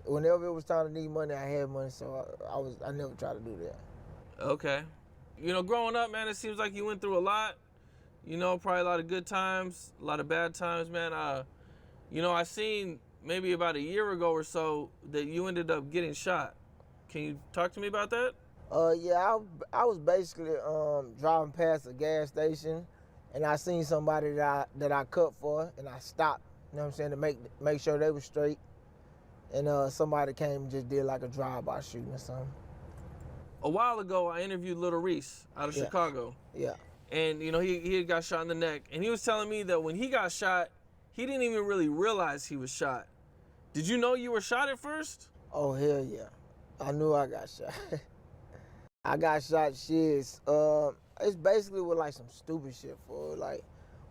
Whenever it was time to need money, I had money, so I never tried to do that. Okay. Growing up, man, it seems like you went through a lot. Probably a lot of good times, a lot of bad times, man. I seen maybe about a year ago or so that you ended up getting shot. Can you talk to me about that? Yeah, I was basically driving past a gas station, and I seen somebody that I cut for, and I stopped. You know what I'm saying, to make sure they were straight. And somebody came and just did like a drive-by shooting or something. A while ago, I interviewed Little Reese out of Yeah, Chicago, yeah. and he had got shot in the neck, and he was telling me that when he got shot, he didn't even really realize he was shot. Did you know you were shot at first? Oh hell yeah, I knew I got shot. I got shot. It's basically with like some stupid shit for like,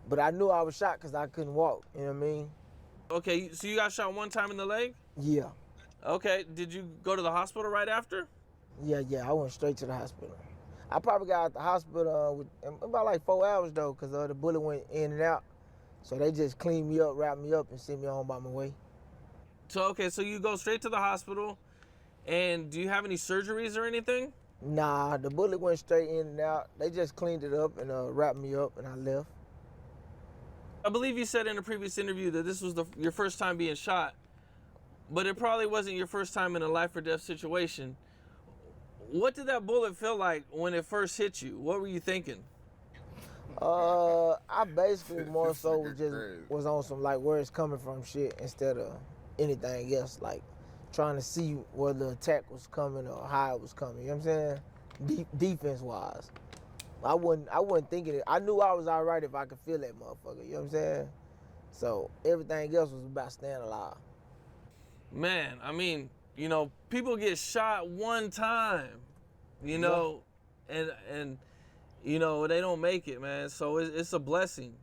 but I knew I was shot because I couldn't walk. You know what I mean? Okay, so you got shot one time in the leg? Yeah, Okay, did you go to the hospital right after? yeah. I went straight to the hospital. I probably got out the hospital in about like 4 hours though, because the bullet went in and out. So they just cleaned me up, wrapped me up, and sent me on by my way. So you go straight to the hospital, and do you have any surgeries or anything? Nah, the bullet went straight in and out. They just cleaned it up and wrapped me up, and I left. I believe you said in a previous interview that this was your first time being shot, but it probably wasn't your first time in a life or death situation. What did that bullet feel like when it first hit you? What were you thinking? I basically more so was on some like where it's coming from shit instead of anything else. Like trying to see where the attack was coming or how it was coming. You know what I'm saying? Defense wise, I wasn't thinking it. I knew I was all right if I could feel that motherfucker. You know what I'm saying? So everything else was about staying alive. Man, I mean, people get shot one time, Yeah. and they don't make it, man. So it's a blessing.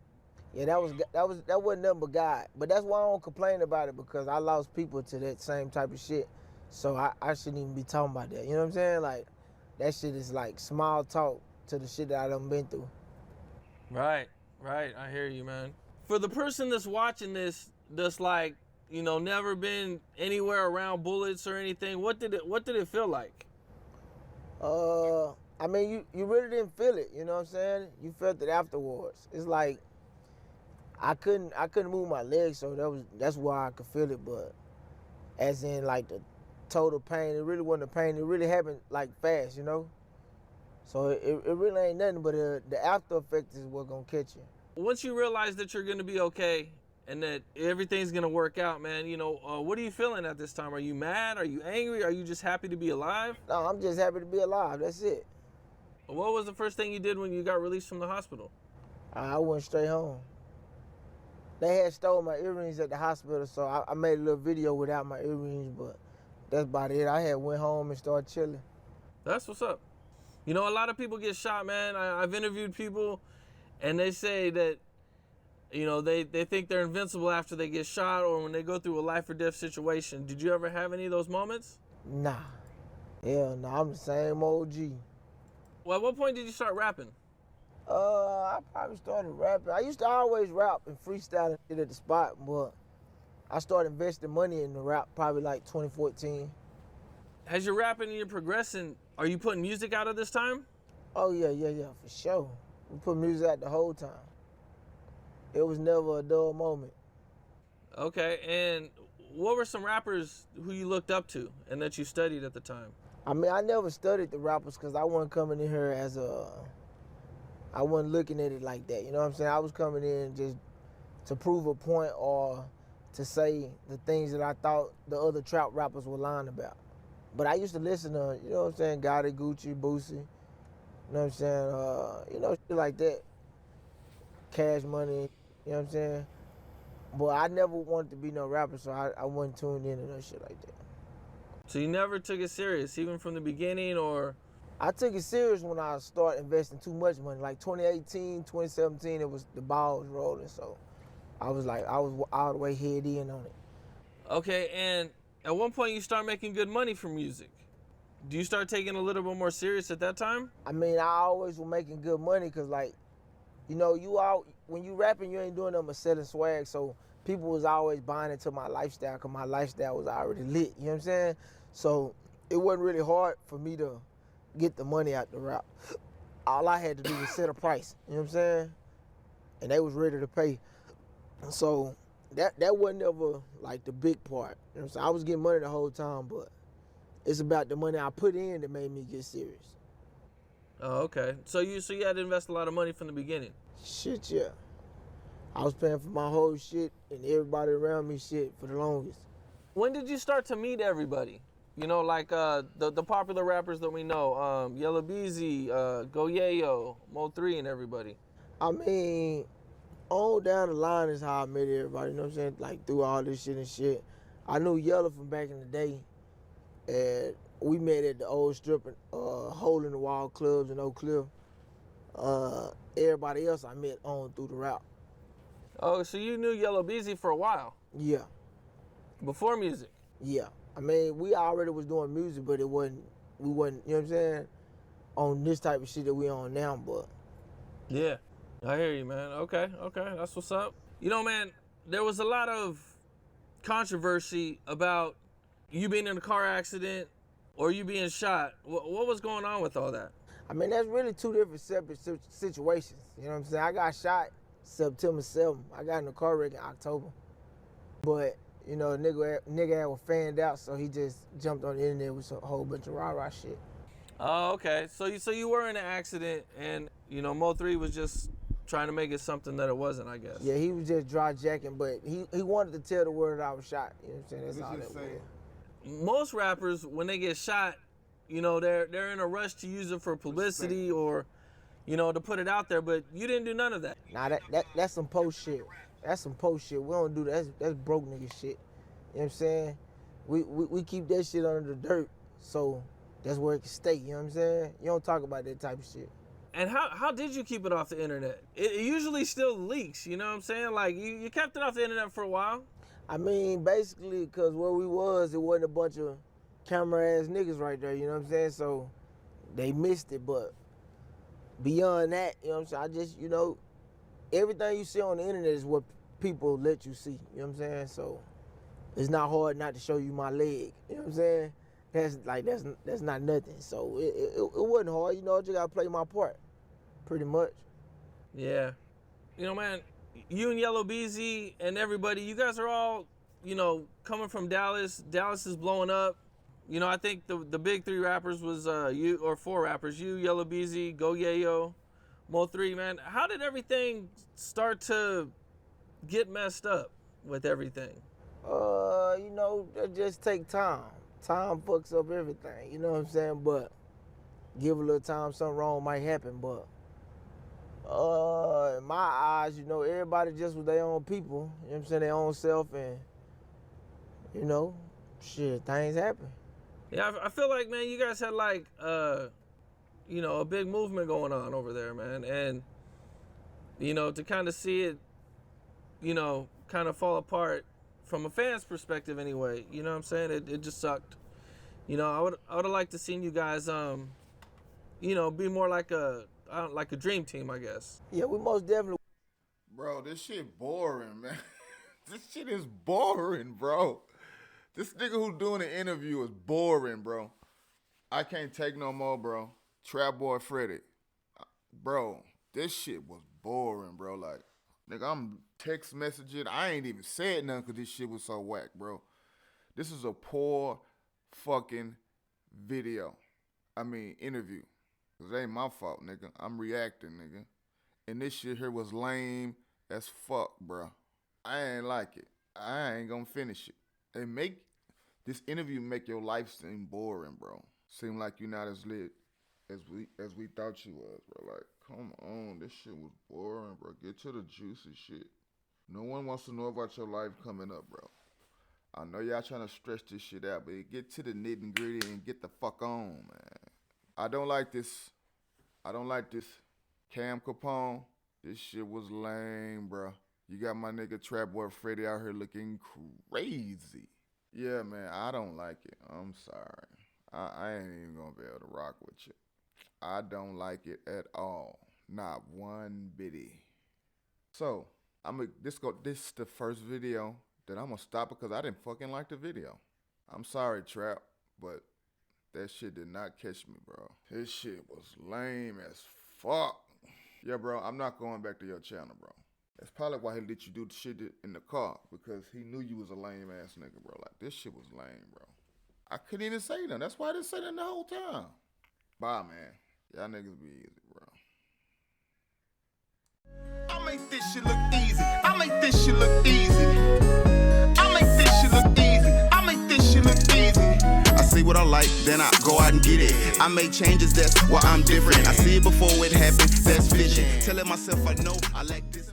Yeah, that wasn't nothing but God. But that's why I don't complain about it, because I lost people to that same type of shit. So I shouldn't even be talking about that. You know what I'm saying? Like that shit is like small talk to the shit that I done been through. Right, right. I hear you, man. For the person that's watching this, that's like, never been anywhere around bullets or anything, what did it feel like? I mean, you really didn't feel it. You know what I'm saying? You felt it afterwards. It's like I couldn't move my legs, so that's why I could feel it. But as in like the total pain, it really wasn't the pain. It really happened like fast, you know. So it really ain't nothing, but the after effect is what gonna catch you. Once you realize that you're gonna be okay and that everything's gonna work out, man, what are you feeling at this time? Are you mad? Are you angry? Are you just happy to be alive? No, I'm just happy to be alive. That's it. What was the first thing you did when you got released from the hospital? I went straight home. They had stole my earrings at the hospital, so I made a little video without my earrings, but that's about it. I had went home and started chilling. That's what's up. A lot of people get shot, man. I've interviewed people, and they say that, they think they're invincible after they get shot or when they go through a life or death situation. Did you ever have any of those moments? Nah. Hell no, I'm the same OG. Well, at what point did you start rapping? I probably started rapping. I used to always rap and freestyle and shit at the spot, but I started investing money in the rap probably like 2014. As you're rapping and you're progressing, are you putting music out at this time? Oh yeah, for sure. We put music out the whole time. It was never a dull moment. Okay, and what were some rappers who you looked up to and that you studied at the time? I mean, I never studied the rappers because I wasn't coming in here I wasn't looking at it like that. You know what I'm saying? I was coming in just to prove a point or to say the things that I thought the other trap rappers were lying about. But I used to listen to, you know what I'm saying, Gotti, Gucci, Boosie, you know what I'm saying, shit like that. Cash Money, you know what I'm saying? But I never wanted to be no rapper, so I wasn't tuned in to no shit like that. So you never took it serious, even from the beginning, or? I took it serious when I started investing too much money. Like 2018, 2017, the ball was rolling, so I was all the way head in on it. Okay, and at one point you start making good money from music. Do you start taking a little bit more serious at that time? I mean, I always was making good money because, like, when you rapping, you ain't doing nothing but selling swag. So people was always buying into my lifestyle because my lifestyle was already lit. You know what I'm saying? So it wasn't really hard for me to get the money out the rap. All I had to do was set a price. You know what I'm saying? And they was ready to pay. So that wasn't ever like the big part. You know what I'm saying? I was getting money the whole time, but it's about the money I put in that made me get serious. Oh, okay. So you had to invest a lot of money from the beginning. Shit, yeah. I was paying for my whole shit and everybody around me shit for the longest. When did you start to meet everybody? You know, like the popular rappers that we know, Yellow Beezy, Go Yayo, Mo3, and everybody. I mean, on down the line is how I met everybody, you know what I'm saying? Like through all this shit and shit. I knew Yellow from back in the day, and we met at the old strip hole in the wall clubs in Oak Cliff. Everybody else I met on through the route. Oh, so you knew Yellow Beezy for a while Yeah, before music. yeah. I mean, we already was doing music, but we wasn't, you know what I'm saying, on this type of shit that we on now, but. Yeah, I hear you, man. Okay, that's what's up. You know, man, there was a lot of controversy about you being in a car accident or you being shot. What was going on with all that? I mean, that's really two different separate situations. You know what I'm saying? I got shot September 7th. I got in a car wreck in October. But, you know, nigga was fanned out, so he just jumped on the internet with a whole bunch of rah-rah shit. Oh, okay. So you were in an accident, and you know Mo3 was just trying to make it something that it wasn't, I guess. Yeah, he was just dry jacking, but he wanted to tell the world that I was shot. You know what I'm saying? That's all that was. Most rappers, when they get shot, you know, they're in a rush to use it for publicity or, you know, to put it out there. But you didn't do none of that. Nah, that's some post shit. That's some post shit. We don't do that. That's broke nigga shit. You know what I'm saying? We keep that shit under the dirt, so that's where it can stay. You know what I'm saying? You don't talk about that type of shit. And how did you keep it off the internet? It usually still leaks, you know what I'm saying? Like, you kept it off the internet for a while. I mean, basically, because where we was, it wasn't a bunch of camera-ass niggas right there, you know what I'm saying? So they missed it, but beyond that, you know what I'm saying? I just, you know, everything you see on the internet is what people let you see, you know what I'm saying? So it's not hard not to show you my leg, you know what I'm saying? That's not nothing. So it wasn't hard, you know, I just gotta play my part, pretty much. Yeah. You know, man, you and Yellow Beezy and everybody, you guys are all, you know, coming from Dallas. Dallas is blowing up. You know, I think the big three rappers was you, or four rappers, you, Yellow Beezy, Go Yayo, Mo3, man. How did everything start to get messed up with everything? You know, it just take time. Time fucks up everything, you know what I'm saying? But give a little time, something wrong might happen. But in my eyes, you know, everybody just with their own people, you know what I'm saying, their own self, and you know, shit, things happen. Yeah, I feel like, man, you guys had like, you know, a big movement going on over there, man. And, you know, to kind of see it, you know, kind of fall apart from a fan's perspective anyway, you know what I'm saying? It just sucked. You know, I would have liked to seen you guys, you know, be more like a dream team, I guess. Yeah, we most definitely. Bro, this shit boring, man. This shit is boring, bro. This nigga who doing the interview is boring, bro. I can't take no more, bro. Trapboy Freddy. Bro, this shit was boring, bro. Like, nigga, I'm text messaging. I ain't even said nothing because this shit was so whack, bro. This is a poor fucking video. I mean, interview. Cause it ain't my fault, nigga. I'm reacting, nigga. And this shit here was lame as fuck, bro. I ain't like it. I ain't gonna finish it. And make this interview make your life seem boring, bro. Seem like you're not as lit as we thought you was, bro. Like, come on, this shit was boring, bro. Get to the juicy shit. No one wants to know about your life coming up, bro. I know y'all trying to stretch this shit out, but get to the nitty gritty and get the fuck on, man. I don't like this. Cam Capone. This shit was lame, bro. You got my nigga Trapboy Freddy out here looking crazy. Yeah, man, I don't like it. I'm sorry. I ain't even gonna be able to rock with you. I don't like it at all. Not one bitty. So, This the first video that I'm gonna stop because I didn't fucking like the video. I'm sorry, Trap, but that shit did not catch me, bro. This shit was lame as fuck. Yeah, bro, I'm not going back to your channel, bro. That's probably why he let you do the shit in the car, because he knew you was a lame ass nigga, bro. Like, this shit was lame, bro. I couldn't even say nothing. That's why I didn't say nothing the whole time. Bye, man. Y'all niggas be easy, bro. I make this shit look easy. I make this shit look easy. I make this shit look easy. I make this shit look easy. I see what I like, then I go out and get it. I make changes, that's why I'm different. I see it before it happens, that's vision. Telling myself I know I like this.